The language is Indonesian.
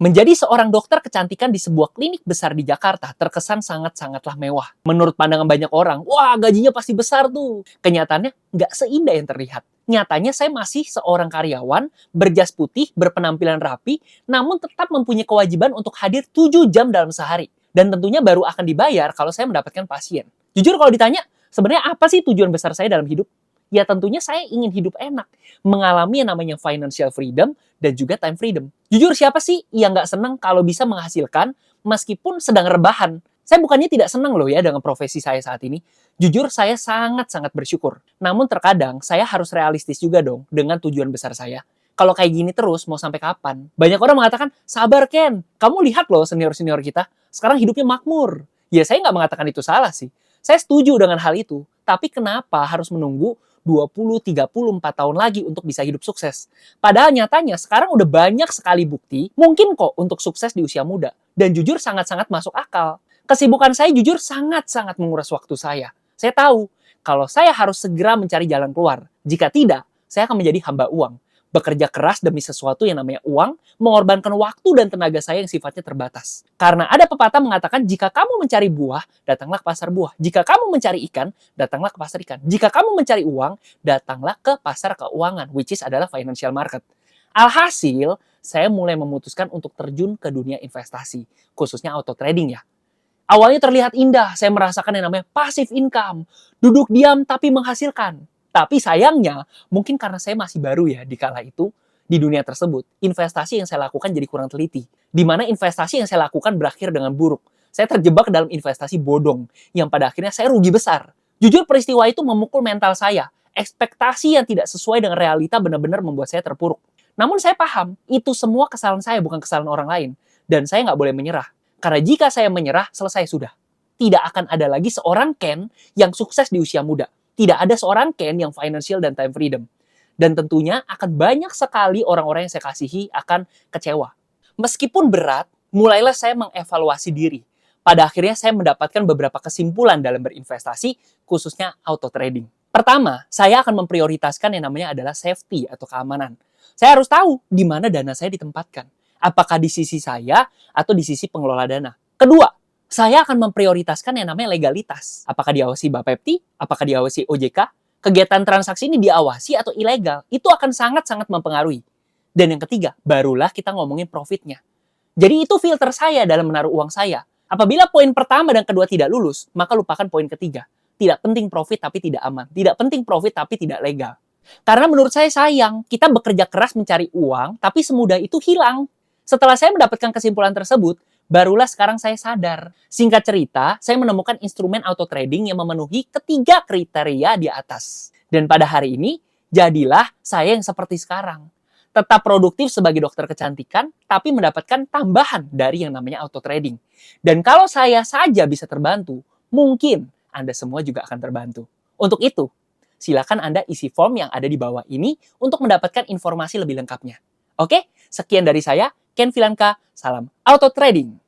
Menjadi seorang dokter kecantikan di sebuah klinik besar di Jakarta terkesan sangat-sangatlah mewah. Menurut pandangan banyak orang, wah gajinya pasti besar tuh. Kenyataannya nggak seindah yang terlihat. Nyatanya saya masih seorang karyawan, berjas putih, berpenampilan rapi, namun tetap mempunyai kewajiban untuk hadir 7 jam dalam sehari. Dan tentunya baru akan dibayar kalau saya mendapatkan pasien. Jujur kalau ditanya, sebenarnya apa sih tujuan besar saya dalam hidup? Ya tentunya saya ingin hidup enak, mengalami yang namanya financial freedom dan juga time freedom. Jujur siapa sih yang nggak senang kalau bisa menghasilkan meskipun sedang rebahan? Saya bukannya tidak senang loh ya dengan profesi saya saat ini. Jujur saya sangat-sangat bersyukur. Namun terkadang saya harus realistis juga dong dengan tujuan besar saya. Kalau kayak gini terus mau sampai kapan? Banyak orang mengatakan, sabar Ken, kamu lihat loh senior-senior kita, sekarang hidupnya makmur. Ya saya nggak mengatakan itu salah sih. Saya setuju dengan hal itu. Tapi kenapa harus menunggu 20, 30, 4 tahun lagi untuk bisa hidup sukses? Padahal nyatanya sekarang udah banyak sekali bukti mungkin kok untuk sukses di usia muda. Dan jujur sangat-sangat masuk akal. Kesibukan saya jujur sangat-sangat menguras waktu saya. Saya tahu kalau saya harus segera mencari jalan keluar. Jika tidak, saya akan menjadi hamba uang. Bekerja keras demi sesuatu yang namanya uang, mengorbankan waktu dan tenaga saya yang sifatnya terbatas. Karena ada pepatah mengatakan, jika kamu mencari buah, datanglah ke pasar buah. Jika kamu mencari ikan, datanglah ke pasar ikan. Jika kamu mencari uang, datanglah ke pasar keuangan, which is adalah financial market. Alhasil, saya mulai memutuskan untuk terjun ke dunia investasi, khususnya auto trading ya. Awalnya terlihat indah, saya merasakan yang namanya passive income. Duduk diam tapi menghasilkan. Tapi sayangnya, mungkin karena saya masih baru ya di kala itu, di dunia tersebut, investasi yang saya lakukan jadi kurang teliti. Di mana investasi yang saya lakukan berakhir dengan buruk. Saya terjebak dalam investasi bodong, yang pada akhirnya saya rugi besar. Jujur peristiwa itu memukul mental saya. Ekspektasi yang tidak sesuai dengan realita benar-benar membuat saya terpuruk. Namun saya paham, itu semua kesalahan saya, bukan kesalahan orang lain. Dan saya nggak boleh menyerah. Karena jika saya menyerah, selesai sudah. Tidak akan ada lagi seorang Ken yang sukses di usia muda. Tidak ada seorang Ken yang financial dan time freedom. Dan tentunya akan banyak sekali orang-orang yang saya kasihi akan kecewa. Meskipun berat, mulailah saya mengevaluasi diri. Pada akhirnya saya mendapatkan beberapa kesimpulan dalam berinvestasi, khususnya auto trading. Pertama, saya akan memprioritaskan yang namanya adalah safety atau keamanan. Saya harus tahu di mana dana saya ditempatkan. Apakah di sisi saya atau di sisi pengelola dana. Kedua, saya akan memprioritaskan yang namanya legalitas. Apakah diawasi Bapepti? Apakah diawasi OJK? Kegiatan transaksi ini diawasi atau ilegal? Itu akan sangat-sangat mempengaruhi. Dan yang ketiga, barulah kita ngomongin profitnya. Jadi itu filter saya dalam menaruh uang saya. Apabila poin pertama dan kedua tidak lulus, maka lupakan poin ketiga. Tidak penting profit tapi tidak aman. Tidak penting profit tapi tidak legal. Karena menurut saya sayang, kita bekerja keras mencari uang, tapi semudah itu hilang. Setelah saya mendapatkan kesimpulan tersebut, barulah sekarang saya sadar. Singkat cerita, saya menemukan instrumen auto trading yang memenuhi ketiga kriteria di atas. Dan pada hari ini, jadilah saya yang seperti sekarang. Tetap produktif sebagai dokter kecantikan, tapi mendapatkan tambahan dari yang namanya auto trading. Dan kalau saya saja bisa terbantu, mungkin Anda semua juga akan terbantu. Untuk itu, silakan Anda isi form yang ada di bawah ini untuk mendapatkan informasi lebih lengkapnya. Oke, sekian dari saya, Ken Filanka, salam auto trading.